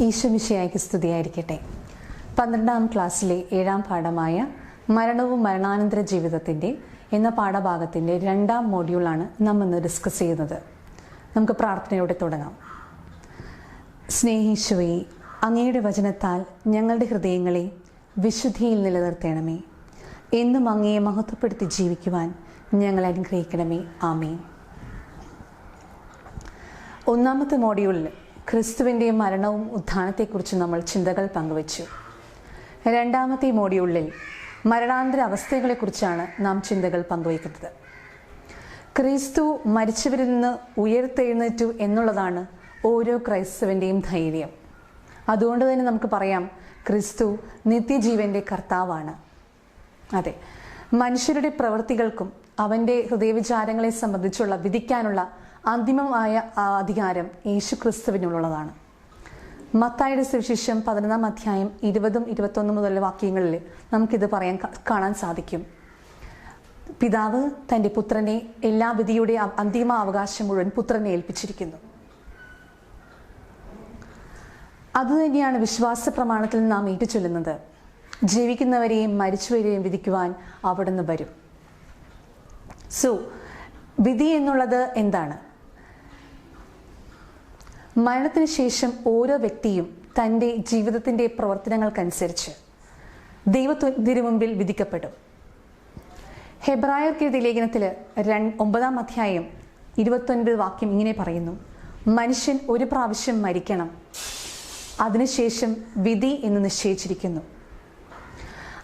ഈശോമിശിഹായ്ക്ക് സ്തുതിയായിരിക്കട്ടെ. 12ാം ക്ലാസ്സിലെ 7ാം പാഠമായ മരണവും മരണാനന്തര ജീവിതത്തിൻ്റെ എന്ന പാഠഭാഗത്തിൻ്റെ 2ാം മോഡ്യൂളാണ് നാം ഇന്ന് ഡിസ്കസ് ചെയ്യുന്നത്. നമുക്ക് പ്രാർത്ഥനയോടെ തുടങ്ങാം. സ്നേഹീശോയെ, അങ്ങയുടെ വചനത്താൽ ഞങ്ങളുടെ ഹൃദയങ്ങളെ വിശുദ്ധിയിൽ നിലനിർത്തണമേ. എന്നും അങ്ങയെ മഹത്വപ്പെടുത്തി ജീവിക്കുവാൻ ഞങ്ങളെ അനുഗ്രഹിക്കണമേ. ആമേൻ. ഒന്നാമത്തെ മോഡ്യൂളിൽ ക്രിസ്തുവിൻ്റെ മരണവും ഉത്ഥാനത്തെക്കുറിച്ച് നമ്മൾ ചിന്തകൾ പങ്കുവച്ചു. 2ാമത്തെ മോഡ്യൂളിൽ മരണാന്തര അവസ്ഥകളെക്കുറിച്ചാണ് നാം ചിന്തകൾ പങ്കുവയ്ക്കുന്നത്. ക്രിസ്തു മരിച്ചവരിൽ നിന്ന് ഉയർത്തെഴുന്നേറ്റു എന്നുള്ളതാണ് ഓരോ ക്രൈസ്തവൻ്റെയും ധൈര്യം. അതുകൊണ്ട് തന്നെ നമുക്ക് പറയാം, ക്രിസ്തു നിത്യജീവൻ്റെ കർത്താവാണ്. അതെ, മനുഷ്യരുടെ പ്രവൃത്തികൾക്കും അവൻ്റെ ഹൃദയവിചാരങ്ങളെ സംബന്ധിച്ചുള്ള വിധിക്കാനുള്ള അന്തിമമായ അധികാരം യേശു ക്രിസ്തുവിനുള്ളതാണ്. മത്തായിയുടെ സുവിശേഷം 11ാം അധ്യായം 20-21 മുതലുള്ള വാക്യങ്ങളിൽ നമുക്കിത് കാണാൻ സാധിക്കും. പിതാവ് തൻ്റെ പുത്രനെ എല്ലാ വിധിയുടെ അന്തിമ അവകാശം മുഴുവൻ പുത്രനെ ഏൽപ്പിച്ചിരിക്കുന്നു. അതുതന്നെയാണ് വിശ്വാസ പ്രമാണത്തിൽ നാം ഏറ്റുചൊല്ലുന്നത്. ജീവിക്കുന്നവരെയും മരിച്ചവരെയും വിധിക്കുവാൻ അവിടുന്ന് വരും. വിധി എന്നുള്ളത് എന്താണ്? മരണത്തിന് ശേഷം ഓരോ വ്യക്തിയും തൻ്റെ ജീവിതത്തിൻ്റെ പ്രവർത്തനങ്ങൾക്കനുസരിച്ച് ദൈവത്തിനു മുമ്പിൽ വിധിക്കപ്പെടും. ഹെബ്രായർക്ക് എഴുതിയ ലേഖനത്തിൽ 9ാം അധ്യായം 29 വാക്യം ഇങ്ങനെ പറയുന്നു: മനുഷ്യൻ ഒരു പ്രാവശ്യം മരിക്കണം, അതിനുശേഷം വിധി എന്ന് നിശ്ചയിച്ചിരിക്കുന്നു.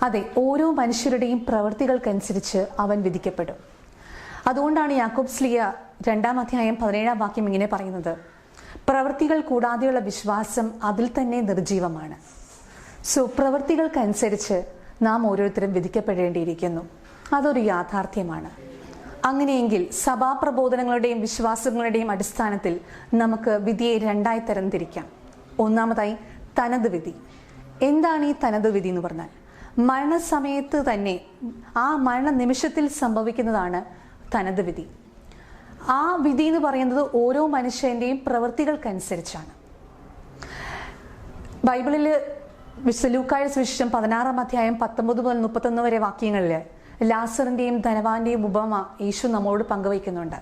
അതെ, ഓരോ മനുഷ്യരുടെയും പ്രവൃത്തികൾക്കനുസരിച്ച് അവൻ വിധിക്കപ്പെടും. അതുകൊണ്ടാണ് യാക്കോബ് ശ്ലീഹ 2ാം അധ്യായം 17ാം വാക്യം ഇങ്ങനെ പറയുന്നത്: പ്രവൃത്തികൾ കൂടാതെയുള്ള വിശ്വാസം അതിൽ തന്നെ നിർജീവമാണ്. പ്രവൃത്തികൾക്കനുസരിച്ച് നാം ഓരോരുത്തരും വിധിക്കപ്പെടേണ്ടിയിരിക്കുന്നു. അതൊരു യാഥാർത്ഥ്യമാണ്. അങ്ങനെയെങ്കിൽ സഭാപ്രബോധനങ്ങളുടെയും വിശ്വാസങ്ങളുടെയും അടിസ്ഥാനത്തിൽ നമുക്ക് വിധിയെ 2ആയി തരംതിരിക്കാം. ഒന്നാമതായി തനത് വിധി. എന്താണ് ഈ തനത് വിധി എന്ന് പറഞ്ഞാൽ? മരണസമയത്ത് തന്നെ, ആ മരണ നിമിഷത്തിൽ സംഭവിക്കുന്നതാണ് തനത് വിധി. ആ വിധി എന്ന് പറയുന്നത് ഓരോ മനുഷ്യൻ്റെയും പ്രവൃത്തികൾക്കനുസരിച്ചാണ്. ബൈബിളിൽ ലൂക്കായുടെ സുവിശേഷം 16ാം അധ്യായം 19 മുതൽ 31 വരെ വാക്യങ്ങളിൽ ലാസറിൻ്റെയും ധനവാന്റെയും ഉപമ യേശു നമ്മോട് പങ്കുവയ്ക്കുന്നുണ്ട്.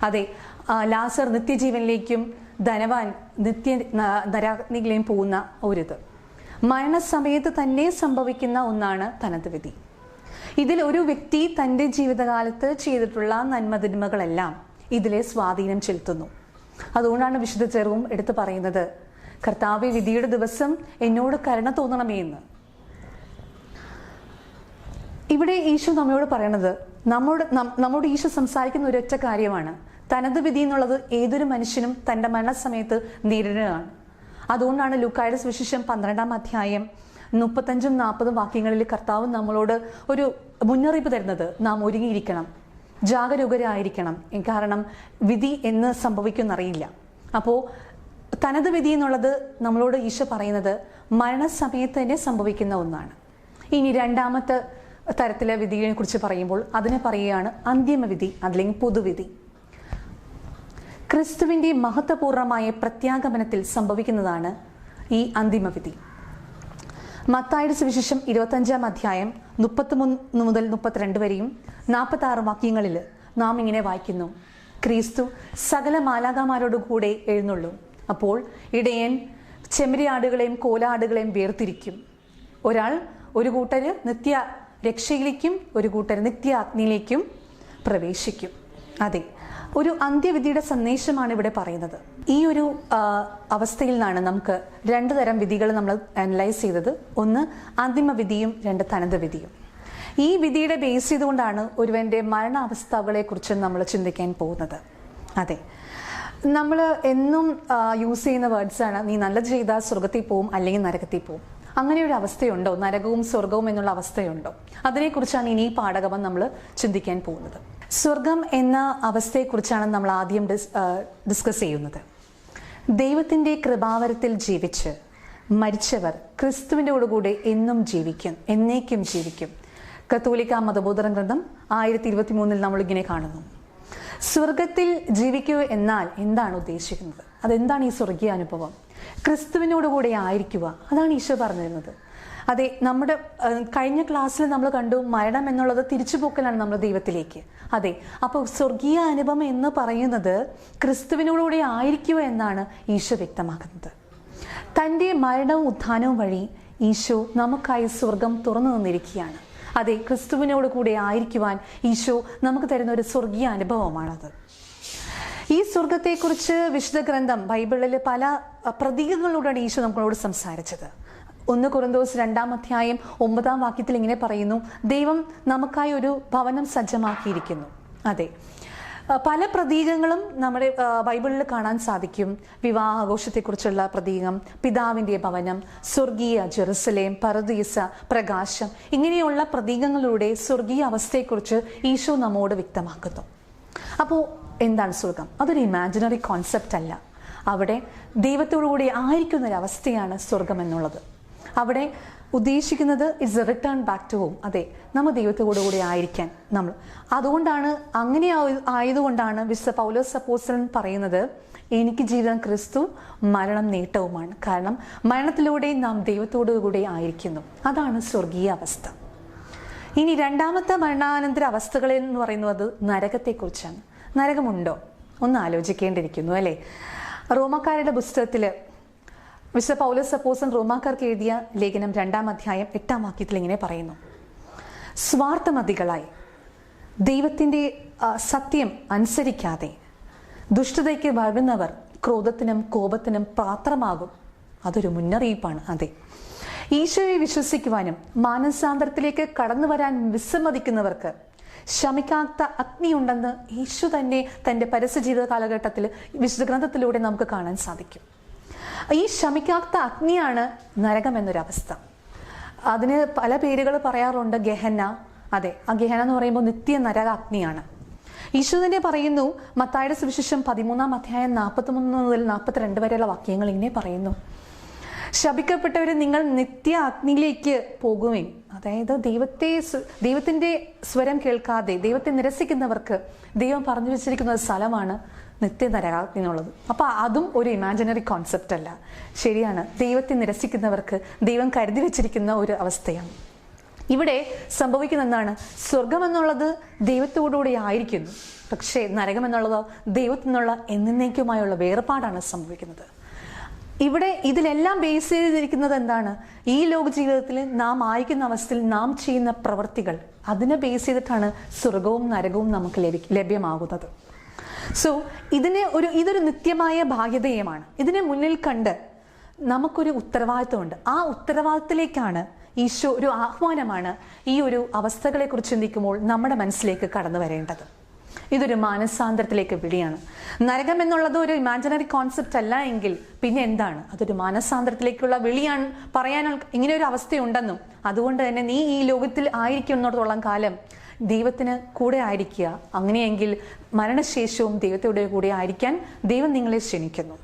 അതെ, ലാസർ നിത്യജീവനിലേക്കും ധനവാൻ നരാഗ്നിയിലേക്കും പോകുന്ന ഒരിത് മരണസമയത്ത് തന്നെ സംഭവിക്കുന്ന ഒന്നാണ് തനത് വിധി. ഇതിൽ ഒരു വ്യക്തി തൻ്റെ ജീവിതകാലത്ത് ചെയ്തിട്ടുള്ള നന്മതിന്മകളെല്ലാം ഇതിലെ സ്വാധീനം ചെലുത്തുന്നു. അതുകൊണ്ടാണ് വിശുദ്ധ ചെറുവും എടുത്തു പറയുന്നത്: കർത്താവേ, വിധിയുടെ ദിവസം എന്നോട് കരുണ തോന്നണമേ എന്ന്. ഇവിടെ ഈശോ നമ്മോട് പറയണത്, നമ്മോട് ഈശോ സംസാരിക്കുന്ന ഒരൊറ്റ കാര്യമാണ്. തനത് വിധി എന്നുള്ളത് ഏതൊരു മനുഷ്യനും തൻ്റെ മരണസമയത്ത് നേരിടുകയാണ്. അതുകൊണ്ടാണ് ലൂക്കായുടെ സുവിശേഷം 12ാം അധ്യായം 35-40 വാക്യങ്ങളിൽ കർത്താവ് നമ്മളോട് ഒരു മുന്നറിയിപ്പ് തരുന്നത്: നാം ഒരുങ്ങിയിരിക്കണം, ജാഗരൂകരായിരിക്കണം, കാരണം വിധി എന്ന് സംഭവിക്കുമെന്നറിയില്ല. അപ്പോൾ തനത് വിധി എന്നുള്ളത് നമ്മളോട് ഈശോ പറയുന്നത് മരണസമയത്ത് തന്നെ സംഭവിക്കുന്ന ഒന്നാണ്. ഇനി 2ാമത്തെ തരത്തിലെ വിധിയെ കുറിച്ച് പറയുമ്പോൾ അതിനെ പറയുകയാണ് അന്തിമവിധി, അല്ലെങ്കിൽ പൊതുവിധി. ക്രിസ്തുവിൻ്റെ മഹത്വപൂർണമായ പ്രത്യാഗമനത്തിൽ സംഭവിക്കുന്നതാണ് ഈ അന്തിമവിധി. മത്തായിയുടെ സുവിശേഷം 25ാം അധ്യായം 33 മുതൽ 32 വരെയും 46 വാക്യങ്ങളിൽ നാം ഇങ്ങനെ വായിക്കുന്നു: ക്രിസ്തു സകല മാലാഖമാരോടുകൂടെ എഴുന്നള്ളും. അപ്പോൾ ഇടയൻ ചെമ്മരിയാടുകളെയും കോലാടുകളെയും വേർതിരിക്കും. ഒരു കൂട്ടര് നിത്യ രക്ഷയിലേക്കും ഒരു കൂട്ടര് നിത്യ അഗ്നിയിലേക്കും പ്രവേശിക്കും. അതെ, ഒരു അന്ത്യവിധിയുടെ സന്ദേശമാണ് ഇവിടെ പറയുന്നത്. ഈ ഒരു അവസ്ഥയിൽ നിന്നാണ് നമുക്ക് 2 തരം വിധികൾ നമ്മൾ അനലൈസ് ചെയ്തത്. ഒന്ന് അന്തിമവിധിയും 2 തനത് വിധിയും. ഈ വിധിയുടെ ബേസ് ചെയ്തുകൊണ്ടാണ് ഒരുവൻ്റെ മരണാവസ്ഥകളെ കുറിച്ച് നമ്മൾ ചിന്തിക്കാൻ പോകുന്നത്. അതെ, നമ്മൾ എന്നും യൂസ് ചെയ്യുന്ന വേർഡ്സാണ്: നീ നല്ലത് ചെയ്താൽ സ്വർഗത്തിൽ പോവും, അല്ലെങ്കിൽ നരകത്തിൽ പോവും. അങ്ങനെ ഒരു അവസ്ഥയുണ്ടോ? നരകവും സ്വർഗവും എന്നുള്ള അവസ്ഥയുണ്ടോ? അതിനെക്കുറിച്ചാണ് ഇനി ഈ പാഠകം നമ്മൾ ചിന്തിക്കാൻ പോകുന്നത്. സ്വർഗം എന്ന അവസ്ഥയെക്കുറിച്ചാണ് നമ്മൾ ആദ്യം ഡിസ്കസ് ചെയ്യുന്നത്. ദൈവത്തിൻ്റെ കൃപാവരത്തിൽ ജീവിച്ച് മരിച്ചവർ ക്രിസ്തുവിൻ്റെ കൂടെ എന്നും ജീവിക്കും, എന്നേക്കും ജീവിക്കും. കത്തോലിക്ക മതബോധന ഗ്രന്ഥം 1023 നമ്മളിങ്ങനെ കാണുന്നു. സ്വർഗത്തിൽ ജീവിക്കുക എന്നാൽ എന്താണ് ഉദ്ദേശിക്കുന്നത്? അതെന്താണ് ഈ സ്വർഗീയ അനുഭവം? ക്രിസ്തുവിനോടുകൂടെ ആയിരിക്കുക. അതാണ് ഈശോ പറഞ്ഞിരുന്നത്. അതെ, നമ്മുടെ കഴിഞ്ഞ ക്ലാസ്സിൽ നമ്മൾ കണ്ടു മരണം എന്നുള്ളത് തിരിച്ചുപോക്കലാണ് നമ്മൾ ദൈവത്തിലേക്ക്. അതെ, അപ്പോൾ സ്വർഗീയ അനുഭവം എന്ന് പറയുന്നത് ക്രിസ്തുവിനോടുകൂടെ ആയിരിക്കുക എന്നാണ് ഈശോ വ്യക്തമാക്കുന്നത്. തൻ്റെ മരണവും ഉത്ഥാനവും വഴി ഈശോ നമുക്കായി സ്വർഗം തുറന്നു തന്നിരിക്കുകയാണ്. അതെ, ക്രിസ്തുവിനോട് കൂടെ ആയിരിക്കുവാൻ ഈശോ നമുക്ക് തരുന്ന ഒരു സ്വർഗീയ അനുഭവമാണത്. ഈ സ്വർഗത്തെക്കുറിച്ച് വിശുദ്ധ ഗ്രന്ഥം ബൈബിളിൽ പല പ്രതീകങ്ങളോടാണ് ഈശോ നമ്മളോട് സംസാരിച്ചത്. 1 കൊരിന്തോസ് 2-ാം അധ്യായം 9-ാം വാക്യത്തിൽ ഇങ്ങനെ പറയുന്നു, ദൈവം നമുക്കായി ഒരു ഭവനം സജ്ജമാക്കിയിരിക്കുന്നു. അതെ, പല പ്രതീകങ്ങളും നമ്മുടെ ബൈബിളിൽ കാണാൻ സാധിക്കും. വിവാഹാഘോഷത്തെക്കുറിച്ചുള്ള പ്രതീകം, പിതാവിൻ്റെ ഭവനം, സ്വർഗീയ ജെറുസലേം, പറുദീസ, പ്രകാശം, ഇങ്ങനെയുള്ള പ്രതീകങ്ങളിലൂടെ സ്വർഗീയ അവസ്ഥയെക്കുറിച്ച് ഈശോ നമ്മോട് വ്യക്തമാക്കുന്നു. അപ്പോൾ എന്താണ് സ്വർഗം? അതൊരു ഇമാജിനറി കോൺസെപ്റ്റ് അല്ല. അവിടെ ദൈവത്തോടുകൂടി ആയിരിക്കുന്ന ഒരു അവസ്ഥയാണ് സ്വർഗം എന്നുള്ളത്. അവിടെ ഉദ്ദേശിക്കുന്നത് it's a return back to home. അതെ, നമ്മൾ ദൈവത്തോടുകൂടി ആയിരിക്കാൻ നമ്മൾ അതുകൊണ്ടാണ് അങ്ങനെ ആയതുകൊണ്ടാണ് വിശുദ്ധ പൗലോസ് അപ്പോസ്തലൻ പറയുന്നത്, എനിക്ക് ജീവിതം ക്രിസ്തു, മരണം നേട്ടവുമാണ്. കാരണം മരണത്തിലൂടെ നാം ദൈവത്തോടുകൂടി ആയിരിക്കുന്നു. അതാണ് സ്വർഗീയ അവസ്ഥ. ഇനി രണ്ടാമത്തെ മരണാനന്തര അവസ്ഥകൾ എന്ന് പറയുന്നത് നരകത്തെക്കുറിച്ചാണ്. നരകമുണ്ടോ? ഒന്ന് ആലോചിക്കേണ്ടിയിരിക്കുന്നു അല്ലേ. റോമാക്കാരുടെ പുസ്തകത്തിൽ വിശുദ്ധ പൗലോസ് അപ്പോസ്തലൻ റോമാക്കാർക്ക് എഴുതിയ ലേഖനം 2-ാം അധ്യായം 8-ാം വാക്യത്തിൽ ഇങ്ങനെ പറയുന്നു, സ്വാർത്ഥമതികളായി ദൈവത്തിൻ്റെ സത്യം അനുസരിക്കാതെ ദുഷ്ടതയ്ക്ക് വഴുന്നവർ ക്രോധത്തിനും കോപത്തിനും പാത്രമാകും. അതൊരു മുന്നറിയിപ്പാണ്. അതെ, ഈശോയെ വിശ്വസിക്കുവാനും മാനസാന്തരത്തിലേക്ക് കടന്നു വരാൻ വിസമ്മതിക്കുന്നവർക്ക് ശമിക്കാത്ത അഗ്നിയുണ്ടെന്ന് യേശു തന്നെ തൻ്റെ പരസ്യ ജീവിത കാലഘട്ടത്തിൽ വിശുദ്ധ ഗ്രന്ഥത്തിലൂടെ നമുക്ക് കാണാൻ സാധിക്കും. ഈ ശമിക്കാത്ത അഗ്നിയാണ് നരകം എന്നൊരവസ്ഥ. അതിന് പല പേരുകൾ പറയാറുണ്ട്. ഗെഹന്ന. അതെ, ആ ഗെഹന്ന എന്ന് പറയുമ്പോൾ നിത്യ നരക അഗ്നിയാണ്. ഈശോ തന്നെ പറയുന്നു, മത്തായിയുടെ സുവിശേഷം 13-ാം അധ്യായം 43 മുതൽ 42 വരെയുള്ള വാക്യങ്ങൾ ഇങ്ങനെ പറയുന്നു, ശപിക്കപ്പെട്ടവരെ നിങ്ങൾ നിത്യ അഗ്നിയിലേക്ക് പോകുവിൻ. അതായത് ദൈവത്തിൻ്റെ സ്വരം കേൾക്കാതെ ദൈവത്തെ നിരസിക്കുന്നവർക്ക് ദൈവം പറഞ്ഞു വെച്ചിരിക്കുന്ന ഒരു സ്ഥലമാണ് നിത്യ നരകാഗ്നി എന്നുള്ളത്. അപ്പോൾ അതും ഒരു ഇമാജിനറി കോൺസെപ്റ്റ് അല്ല. ശരിയാണ്, ദൈവത്തെ നിരസിക്കുന്നവർക്ക് ദൈവം കരുതി വെച്ചിരിക്കുന്ന ഒരു അവസ്ഥയാണ്. ഇവിടെ സംഭവിക്കുന്ന എന്താണ്? സ്വർഗം എന്നുള്ളത് ദൈവത്തോടുകൂടി ആയിരിക്കുന്നു. പക്ഷേ നരകം എന്നുള്ളത് ദൈവത്തിൽ നിന്നുള്ള എന്നേക്കുമായുള്ള വേർപാടാണ് സംഭവിക്കുന്നത്. ഇവിടെ ഇതിലെല്ലാം ബേസ് ചെയ്തിരിക്കുന്നത് എന്താണ്? ഈ ലോക ജീവിതത്തിൽ നാം ആയിരിക്കുന്ന അവസ്ഥയിൽ നാം ചെയ്യുന്ന പ്രവൃത്തികൾ, അതിനെ ബേസ് ചെയ്തിട്ടാണ് സ്വർഗവും നരകവും നമുക്ക് ലഭ്യമാകുന്നത്. സോ ഇതൊരു നിത്യമായ ഭാഗ്യതയുമാണ്. ഇതിനെ മുന്നിൽ കണ്ട് നമുക്കൊരു ഉത്തരവാദിത്വമുണ്ട്. ആ ഉത്തരവാദിത്തത്തിലേക്കാണ് ഈശോ ഒരു ആഹ്വാനമാണ് ഈ ഒരു അവസ്ഥകളെക്കുറിച്ച് ചിന്തിക്കുമ്പോൾ നമ്മുടെ മനസ്സിലേക്ക് കടന്നു വരേണ്ടത്. ഇതൊരു മാനസാന്തരത്തിലേക്ക് വിളിയാണ്. നരകം എന്നുള്ളത് ഒരു ഇമാജിനറി കോൺസെപ്റ്റ് അല്ല എങ്കിൽ പിന്നെ എന്താണ്? അതൊരു മാനസാന്തരത്തിലേക്കുള്ള വിളിയാണ്. പറയാൻ ഇങ്ങനെ ഒരു അവസ്ഥയുണ്ടെന്നും അതുകൊണ്ട് തന്നെ നീ ഈ ലോകത്തിൽ ആയിരിക്കുന്നിടത്തോളം കാലം ദൈവത്തിന് കൂടെ ആയിരിക്കുക. അങ്ങനെയെങ്കിൽ മരണശേഷവും ദൈവത്തോടെ കൂടെ ആയിരിക്കാൻ ദൈവം നിങ്ങളെ ക്ഷണിക്കുന്നു.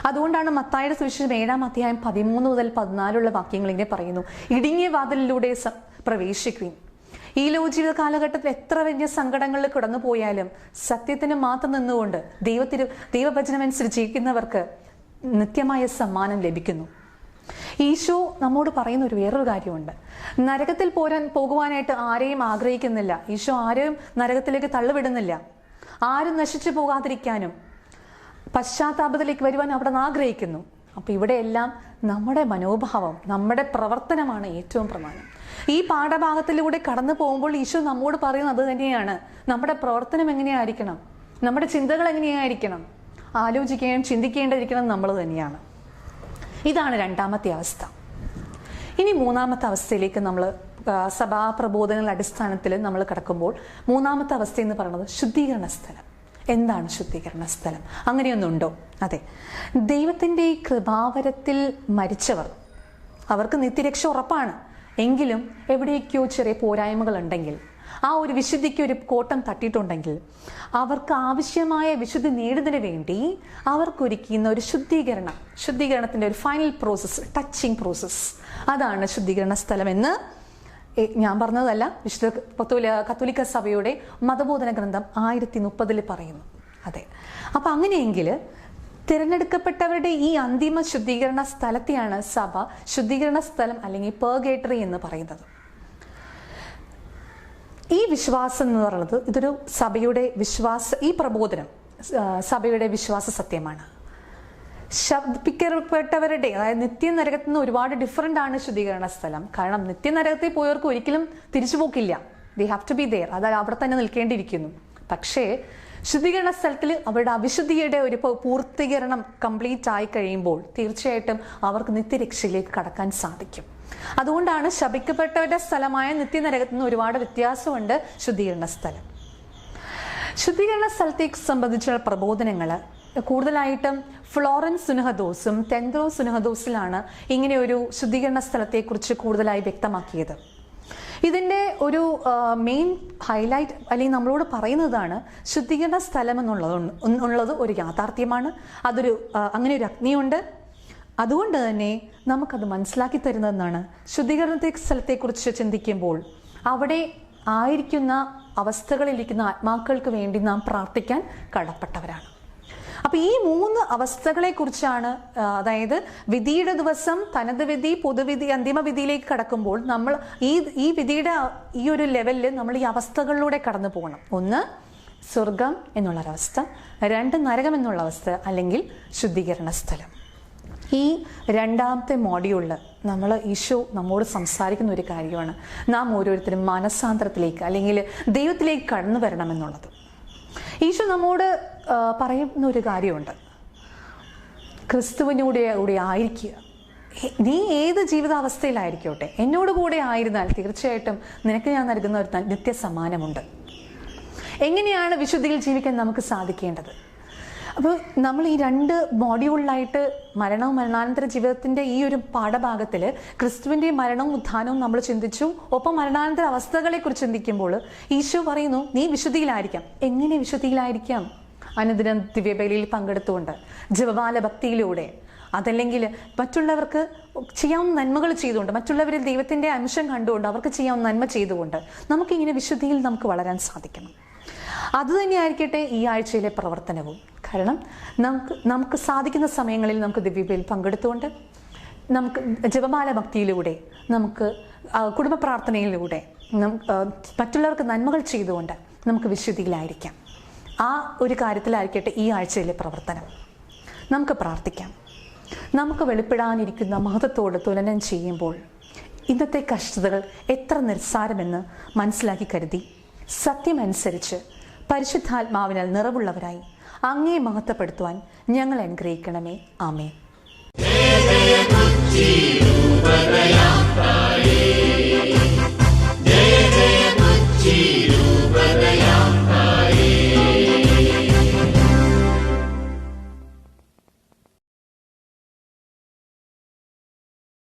അതുകൊണ്ടാണ് മത്തായിയുടെ സുവിശേഷം 7-ാം അധ്യായം 13 മുതൽ 14 വാക്യങ്ങൾ ഇങ്ങനെ പറയുന്നു, ഇടുങ്ങിയ വാതിലിലൂടെ പ്രവേശിക്കുകയും. ഈ ലോകജീവിത കാലഘട്ടത്തിൽ എത്ര വലിയ സങ്കടങ്ങളിൽ കടന്നു പോയാലും സത്യത്തിന് മാത്രം നിന്നുകൊണ്ട് ദൈവവചനമനുസരിച്ച് ജീവിക്കുന്നവർക്ക് നിത്യമായ സമ്മാനം ലഭിക്കുന്നു. ഈശോ നമ്മോട് പറയുന്ന വേറൊരു കാര്യമുണ്ട്. നരകത്തിൽ പോകുവാനായിട്ട് ആരെയും ആഗ്രഹിക്കുന്നില്ല. ഈശോ ആരെയും നരകത്തിലേക്ക് തള്ളിവിടുന്നില്ല. ആരും നശിച്ചു പോകാതിരിക്കാനും പശ്ചാത്താപത്തിലേക്ക് വരുവാൻ അവിടെ നിന്ന് ആഗ്രഹിക്കുന്നു. അപ്പോൾ ഇവിടെയെല്ലാം നമ്മുടെ മനോഭാവം, നമ്മുടെ പ്രവർത്തനമാണ് ഏറ്റവും പ്രധാനം. ഈ പാഠഭാഗത്തിലൂടെ കടന്നു പോകുമ്പോൾ ഈശോ നമ്മോട് പറയുന്നത് അത് തന്നെയാണ്. നമ്മുടെ പ്രവർത്തനം എങ്ങനെയായിരിക്കണം, നമ്മുടെ ചിന്തകൾ എങ്ങനെയായിരിക്കണം, ആലോചിക്കുകയും ചിന്തിക്കേണ്ടിയിരിക്കണം നമ്മൾ തന്നെയാണ്. ഇതാണ് രണ്ടാമത്തെ അവസ്ഥ. ഇനി മൂന്നാമത്തെ അവസ്ഥയിലേക്ക് നമ്മൾ സഭാപ്രബോധനങ്ങളുടെ അടിസ്ഥാനത്തിൽ നമ്മൾ കിടക്കുമ്പോൾ മൂന്നാമത്തെ അവസ്ഥ എന്ന് പറയുന്നത് ശുദ്ധീകരണ സ്ഥലം. എന്താണ് ശുദ്ധീകരണ സ്ഥലം? അങ്ങനെയൊന്നുണ്ടോ? അതെ, ദൈവത്തിൻ്റെ കൃപാവരത്തിൽ മരിച്ചവർ, അവർക്ക് നിത്യരക്ഷ ഉറപ്പാണ്. എങ്കിലും എവിടേക്കോ ചെറിയ പോരായ്മകൾ ഉണ്ടെങ്കിൽ, ആ ഒരു വിശുദ്ധിക്ക് ഒരു കോട്ടം തട്ടിയിട്ടുണ്ടെങ്കിൽ, അവർക്ക് ആവശ്യമായ വിശുദ്ധി നേടുന്നതിന് വേണ്ടി അവർക്കൊരുക്കുന്ന ഒരു ശുദ്ധീകരണത്തിൻ്റെ ഒരു ഫൈനൽ പ്രോസസ്സ്, ടച്ചിങ് പ്രോസസ്സ്, അതാണ് ശുദ്ധീകരണ സ്ഥലം എന്ന് ഞാൻ പറഞ്ഞതല്ല, വിശുദ്ധ കത്തോലിക്ക സഭയുടെ മതബോധന ഗ്രന്ഥം 1030 പറയുന്നു. അതെ, അപ്പം അങ്ങനെയെങ്കിൽ തിരഞ്ഞെടുക്കപ്പെട്ടവരുടെ ഈ അന്തിമ ശുദ്ധീകരണ സ്ഥലത്തെയാണ് സഭ ശുദ്ധീകരണ സ്ഥലം അല്ലെങ്കിൽ പേർഗേറ്ററി എന്ന് പറയുന്നത്. ഈ വിശ്വാസം എന്ന് പറയുന്നത് ഇതൊരു സഭയുടെ ഈ പ്രബോധനം സഭയുടെ വിശ്വാസ സത്യമാണ്. ശബ്ദിക്കപ്പെട്ടവരുടെ, അതായത് നിത്യനരകത്തിൽ നിന്ന് ഒരുപാട് ഡിഫറൻ്റ് ആണ് ശുദ്ധീകരണ സ്ഥലം. കാരണം നിത്യനരകത്തിൽ പോയവർക്ക് ഒരിക്കലും തിരിച്ചു പോക്കില്ല. They have to be there, അതായത് അവിടെ തന്നെ നിൽക്കേണ്ടിയിരിക്കുന്നു. പക്ഷേ ശുദ്ധീകരണ സ്ഥലത്തിൽ അവരുടെ അവിശുദ്ധിയുടെ ഒരു പൂർത്തീകരണം കംപ്ലീറ്റ് ആയി കഴിയുമ്പോൾ തീർച്ചയായിട്ടും അവർക്ക് നിത്യരക്ഷയിലേക്ക് കടക്കാൻ സാധിക്കും. അതുകൊണ്ടാണ് ശപിക്കപ്പെട്ടവരുടെ സ്ഥലമായ നിത്യനരകത്തിൽ നിന്ന് ഒരുപാട് വ്യത്യാസമുണ്ട് ശുദ്ധീകരണ സ്ഥലം. ശുദ്ധീകരണ സ്ഥലത്തെ സംബന്ധിച്ചുള്ള പ്രബോധനങ്ങൾ കൂടുതലായിട്ടും ഫ്ലോറൻസ് സുനഹദോസും തെൻഡ്രോ സുനഹദോസിലാണ് ഇങ്ങനെ ഒരു ശുദ്ധീകരണ സ്ഥലത്തെക്കുറിച്ച് കൂടുതലായി വ്യക്തമാക്കിയത്. ഇതിൻ്റെ ഒരു മെയിൻ ഹൈലൈറ്റ് അല്ലെങ്കിൽ നമ്മളോട് പറയുന്നതാണ് ശുദ്ധീകരണ സ്ഥലം എന്നുള്ളത് ഒരു യാഥാർത്ഥ്യമാണ്. അങ്ങനെ ഒരു അഗ്നിയുണ്ട്. അതുകൊണ്ട് തന്നെ നമുക്കത് മനസ്സിലാക്കി തരുന്നതെന്നാണ് ശുദ്ധീകരണ സ്ഥലത്തെക്കുറിച്ച് ചിന്തിക്കുമ്പോൾ അവിടെ ആയിരിക്കുന്ന അവസ്ഥകളിലിരിക്കുന്ന ആത്മാക്കൾക്ക് വേണ്ടി നാം പ്രാർത്ഥിക്കാൻ കടപ്പെട്ടവരാണ്. അപ്പൊ ഈ 3 അവസ്ഥകളെ കുറിച്ചാണ്, അതായത് വിധിയുടെ ദിവസം തനത് വിധി, പൊതുവിധി, അന്തിമ വിധിയിലേക്ക് കടക്കുമ്പോൾ നമ്മൾ ഈ വിധിയുടെ ഈ ഒരു ലെവലിൽ നമ്മൾ ഈ അവസ്ഥകളിലൂടെ കടന്നു പോകണം. 1 സ്വർഗം എന്നുള്ളൊരവസ്ഥ, 2 നരകം എന്നുള്ള അവസ്ഥ, അല്ലെങ്കിൽ ശുദ്ധീകരണ സ്ഥലം. ഈ 2ാമത്തെ മോഡ്യൂളിൽ ഈശോ നമ്മോട് സംസാരിക്കുന്ന ഒരു കാര്യമാണ് നാം ഓരോരുത്തരും മനസ്സാന്തരത്തിലേക്ക് അല്ലെങ്കിൽ ദൈവത്തിലേക്ക് കടന്നു വരണമെന്നുള്ളത്. ഈശോ നമ്മോട് പറയുന്ന ഒരു കാര്യമുണ്ട്, ക്രിസ്തുവിനൂടെ ആയിരിക്കുക. നീ ഏത് ജീവിതാവസ്ഥയിലായിരിക്കോട്ടെ, എന്നോട് കൂടെ ആയിരുന്നാൽ തീർച്ചയായിട്ടും നിനക്ക് ഞാൻ നൽകുന്ന ഒരു നിത്യസമ്മാനമുണ്ട്. എങ്ങനെയാണ് വിശുദ്ധിയിൽ ജീവിക്കാൻ നമുക്ക് സാധിക്കേണ്ടത്? അപ്പോൾ നമ്മൾ ഈ 2 മോഡ്യൂളിലായിട്ട് മരണവും മരണാനന്തര ജീവിതത്തിൻ്റെ ഈ ഒരു പാഠഭാഗത്തിൽ ക്രിസ്തുവിൻ്റെ മരണവും ഉത്ഥാനവും നമ്മൾ ചിന്തിച്ചു. ഒപ്പം മരണാനന്തര അവസ്ഥകളെക്കുറിച്ച് ചിന്തിക്കുമ്പോൾ ഈശോ പറയുന്നു, നീ വിശുദ്ധിയിലായിരിക്കാം. എങ്ങനെ വിശുദ്ധിയിലായിരിക്കാം? അനുദിനം ദിവ്യബലിയിൽ പങ്കെടുത്തുകൊണ്ട്, ജപമാല ഭക്തിയിലൂടെ, അതല്ലെങ്കിൽ മറ്റുള്ളവർക്ക് ചെയ്യാവുന്ന നന്മകൾ ചെയ്തുകൊണ്ട്, മറ്റുള്ളവരിൽ ദൈവത്തിൻ്റെ അംശം കണ്ടുകൊണ്ട് അവർക്ക് ചെയ്യാവുന്ന നന്മ ചെയ്തുകൊണ്ട് നമുക്കിങ്ങനെ വിശുദ്ധിയിൽ നമുക്ക് വളരാൻ സാധിക്കണം. അതുതന്നെയായിരിക്കട്ടെ ഈ ആഴ്ചയിലെ പ്രവർത്തനവും. കാരണം നമുക്ക് സാധിക്കുന്ന സമയങ്ങളിൽ നമുക്ക് ദിവ്യബലിയിൽ പങ്കെടുത്തുകൊണ്ട്, നമുക്ക് ജപമാല ഭക്തിയിലൂടെ, നമുക്ക് കുടുംബ പ്രാർത്ഥനയിലൂടെ, മറ്റുള്ളവർക്ക് നന്മകൾ ചെയ്തുകൊണ്ട് നമുക്ക് വിശുദ്ധിയിലായിരിക്കാം. ആ ഒരു കാര്യത്തിലായിരിക്കട്ടെ ഈ ആഴ്ചയിലെ പ്രവർത്തനം. നമുക്ക് പ്രാർത്ഥിക്കാം. നമുക്ക് വെളിപ്പെടാനിരിക്കുന്ന മഹത്വത്തോട് തുലനം ചെയ്യുമ്പോൾ ഇന്നത്തെ കഷ്ടതകൾ എത്ര നിസ്സാരമെന്ന് മനസ്സിലാക്കി കരുതി സത്യമനുസരിച്ച് പരിശുദ്ധാത്മാവിനാൽ നിറവുള്ളവരായി അങ്ങേ മഹത്വപ്പെടുത്തുവാൻ ഞങ്ങൾ അനുഗ്രഹിക്കണമേ. ആമേൻ.